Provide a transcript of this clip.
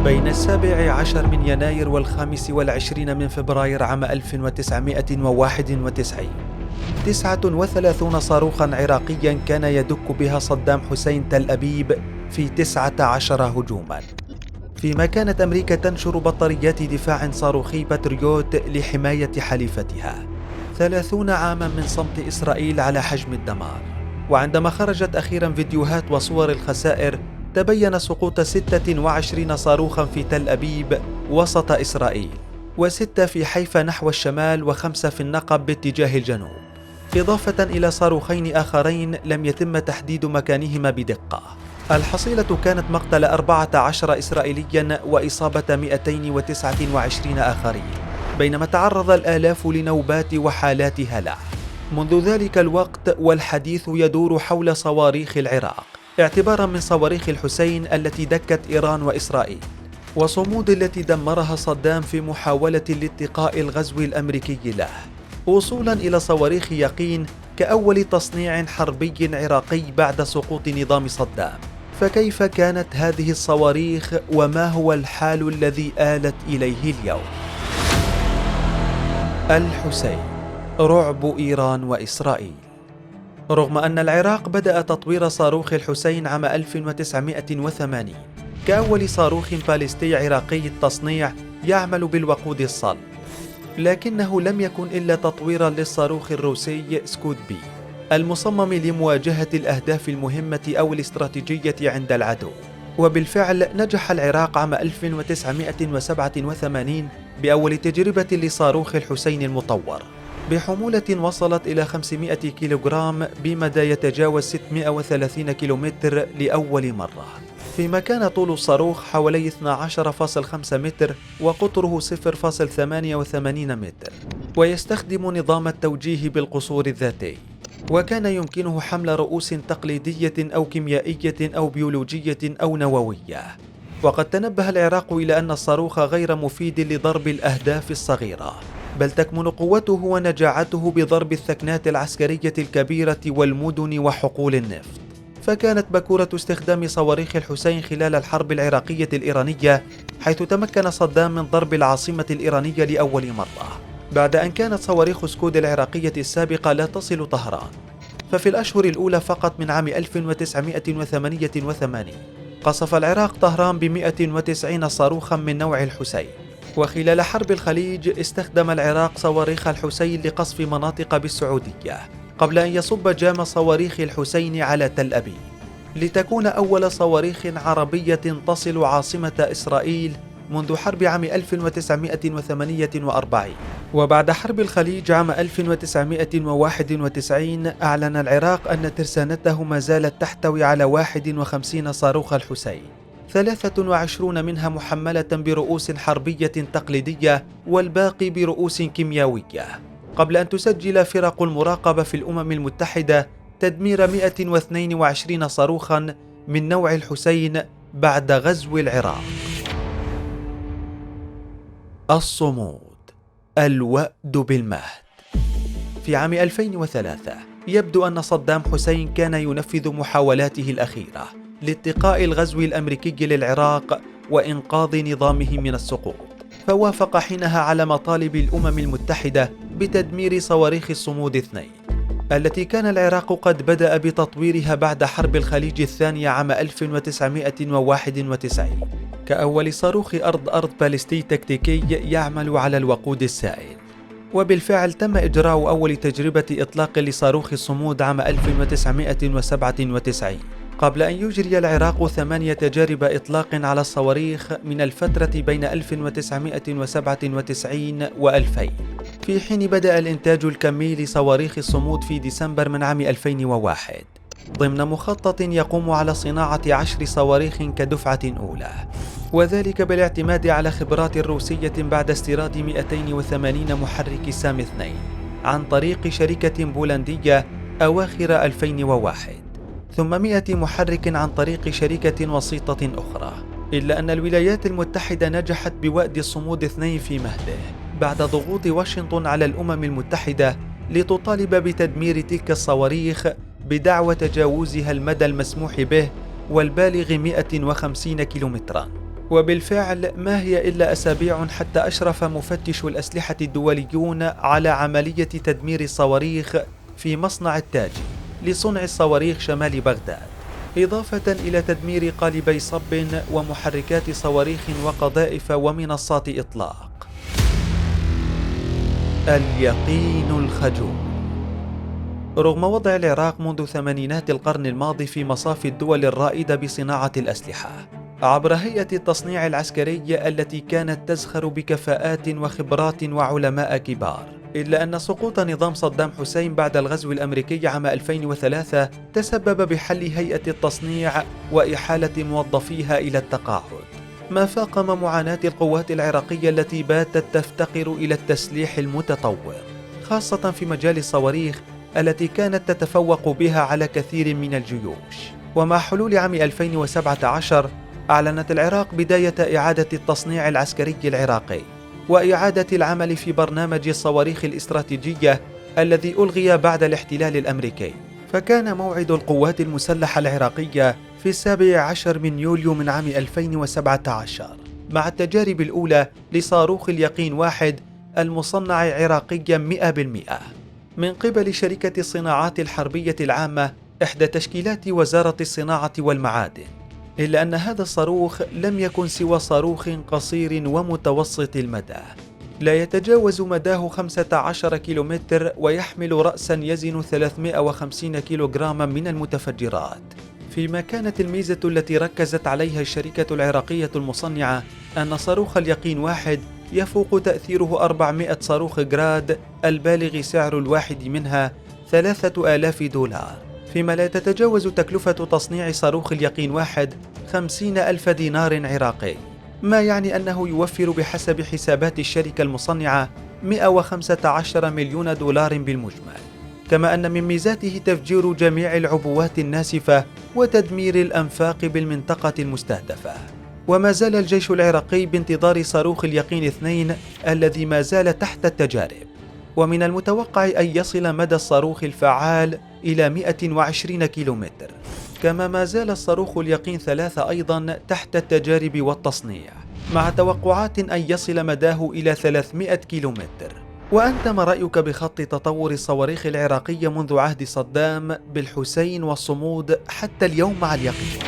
بين 17 من يناير و25 من فبراير عام 1991، 39 صاروخاً عراقياً كان يدك بها صدام حسين تل أبيب في 19 هجوماً، فيما كانت أمريكا تنشر بطاريات دفاع صاروخي باتريوت لحماية حليفتها. 30 عاماً من صمت إسرائيل على حجم الدمار. وعندما خرجت أخيراً فيديوهات وصور الخسائر، تبين سقوط 26 صاروخاً في تل أبيب وسط إسرائيل، و6 في حيفا نحو الشمال، و5 في النقب باتجاه الجنوب، إضافة إلى صاروخين آخرين لم يتم تحديد مكانهما بدقة. الحصيلة كانت مقتل 14 إسرائيلياً وإصابة 229 آخرين، بينما تعرض الآلاف لنوبات وحالات هلع. منذ ذلك الوقت والحديث يدور حول صواريخ العراق، اعتباراً من صواريخ الحسين التي دكت إيران وإسرائيل، وصمود التي دمرها صدام في محاولة لاتقاء الغزو الأمريكي له، وصولاً إلى صواريخ يقين كأول تصنيع حربي عراقي بعد سقوط نظام صدام. فكيف كانت هذه الصواريخ، وما هو الحال الذي آلت إليه اليوم؟ الحسين، رعب إيران وإسرائيل. رغم أن العراق بدأ تطوير صاروخ الحسين عام 1980 كأول صاروخ باليستي عراقي التصنيع يعمل بالوقود الصلب، لكنه لم يكن إلا تطويرا للصاروخ الروسي سكود بي المصمم لمواجهة الأهداف المهمة أو الاستراتيجية عند العدو. وبالفعل نجح العراق عام 1987 بأول تجربة لصاروخ الحسين المطور بحمولة وصلت إلى 500 كيلوغرام بمدى يتجاوز 630 كيلومتر لأول مرة، فيما كان طول الصاروخ حوالي 12.5 متر وقطره 0.88 متر، ويستخدم نظام التوجيه بالقصور الذاتي، وكان يمكنه حمل رؤوس تقليدية أو كيميائية أو بيولوجية أو نووية. وقد تنبه العراق إلى أن الصاروخ غير مفيد لضرب الأهداف الصغيرة، بل تكمن قوته ونجاعته بضرب الثكنات العسكرية الكبيرة والمدن وحقول النفط. فكانت بكورة استخدام صواريخ الحسين خلال الحرب العراقية الإيرانية، حيث تمكن صدام من ضرب العاصمة الإيرانية لأول مرة، بعد أن كانت صواريخ سكود العراقية السابقة لا تصل طهران. ففي الأشهر الأولى فقط من عام 1988 قصف العراق طهران ب190 صاروخا من نوع الحسين. وخلال حرب الخليج استخدم العراق صواريخ الحسين لقصف مناطق بالسعودية، قبل أن يصب جام صواريخ الحسين على تل أبيب، لتكون أول صواريخ عربية تصل عاصمة إسرائيل منذ حرب عام 1948. وبعد حرب الخليج عام 1991 أعلن العراق أن ترسانته ما زالت تحتوي على 51 صاروخ الحسين، 23 منها محملة برؤوس حربية تقليدية والباقي برؤوس كيميائية، قبل أن تسجل فرق المراقبة في الأمم المتحدة تدمير 122 صاروخا من نوع الحسين بعد غزو العراق. الصمود، الوأد بالمهد. في عام 2003 يبدو أن صدام حسين كان ينفذ محاولاته الأخيرة لاتقاء الغزو الأمريكي للعراق وإنقاذ نظامه من السقوط، فوافق حينها على مطالب الأمم المتحدة بتدمير صواريخ الصمود 2 التي كان العراق قد بدأ بتطويرها بعد حرب الخليج الثانية عام 1991 كأول صاروخ أرض باليستي تكتيكي يعمل على الوقود السائل. وبالفعل تم إجراء أول تجربة إطلاق لصاروخ الصمود عام 1997، قبل أن يجري العراق 8 تجارب إطلاق على الصواريخ من الفترة بين 1997 و2000، في حين بدأ الإنتاج الكمي لصواريخ الصمود في ديسمبر من عام 2001 ضمن مخطط يقوم على صناعة 10 صواريخ كدفعة أولى، وذلك بالاعتماد على خبرات روسية بعد استيراد 280 محرك سام 2 عن طريق شركة بولندية أواخر 2001، ثم 100 محرك عن طريق شركة وسيطة أخرى. إلا أن الولايات المتحدة نجحت بوأد الصمود 2 في مهده بعد ضغوط واشنطن على الأمم المتحدة لتطالب بتدمير تلك الصواريخ بدعوى تجاوزها المدى المسموح به والبالغ 150 كيلومترا. وبالفعل ما هي إلا أسابيع حتى أشرف مفتش الأسلحة الدوليون على عملية تدمير الصواريخ في مصنع التاجي لصنع الصواريخ شمال بغداد، إضافة إلى تدمير قالبي صب ومحركات صواريخ وقذائف ومنصات إطلاق. اليقين الخجول. رغم وضع العراق منذ ثمانينات القرن الماضي في مصاف الدول الرائدة بصناعة الأسلحة عبر هيئة التصنيع العسكري التي كانت تزخر بكفاءات وخبرات وعلماء كبار، إلا أن سقوط نظام صدام حسين بعد الغزو الأمريكي عام 2003 تسبب بحل هيئة التصنيع وإحالة موظفيها إلى التقاعد، ما فاقم معاناة القوات العراقية التي باتت تفتقر إلى التسليح المتطور، خاصة في مجال الصواريخ التي كانت تتفوق بها على كثير من الجيوش. ومع حلول عام 2017 أعلنت العراق بداية إعادة التصنيع العسكري العراقي وإعادة العمل في برنامج الصواريخ الاستراتيجية الذي ألغي بعد الاحتلال الأمريكي. فكان موعد القوات المسلحة العراقية في 17 من يوليو من عام 2017 مع التجارب الأولى لصاروخ اليقين 1 المصنع عراقيا 100% من قبل شركة الصناعات الحربية العامة، إحدى تشكيلات وزارة الصناعة والمعادن. إلا أن هذا الصاروخ لم يكن سوى صاروخ قصير ومتوسط المدى، لا يتجاوز مداه 15 كيلومتر ويحمل رأسا يزن 350 كيلوغراما من المتفجرات. فيما كانت الميزة التي ركزت عليها الشركة العراقية المصنعة أن صاروخ اليقين 1 يفوق تأثيره 400 صاروخ جراد البالغ سعر الواحد منها 3000 دولار، فيما لا تتجاوز تكلفة تصنيع صاروخ اليقين 1 50,000 دينار عراقي، ما يعني أنه يوفر بحسب حسابات الشركة المصنعة 115 مليون دولار بالمجمل. كما أن من ميزاته تفجير جميع العبوات الناسفة وتدمير الأنفاق بالمنطقة المستهدفة. وما زال الجيش العراقي بانتظار صاروخ اليقين 2 الذي ما زال تحت التجارب، ومن المتوقع أن يصل مدى الصاروخ الفعال إلى 120 كيلومتر. كما ما زال الصاروخ اليقين 3 أيضا تحت التجارب والتصنيع، مع توقعات أن يصل مداه إلى 300 كيلومتر. وأنت ما رأيك بخط تطور الصواريخ العراقية منذ عهد صدام بالحسين والصمود حتى اليوم مع اليقين؟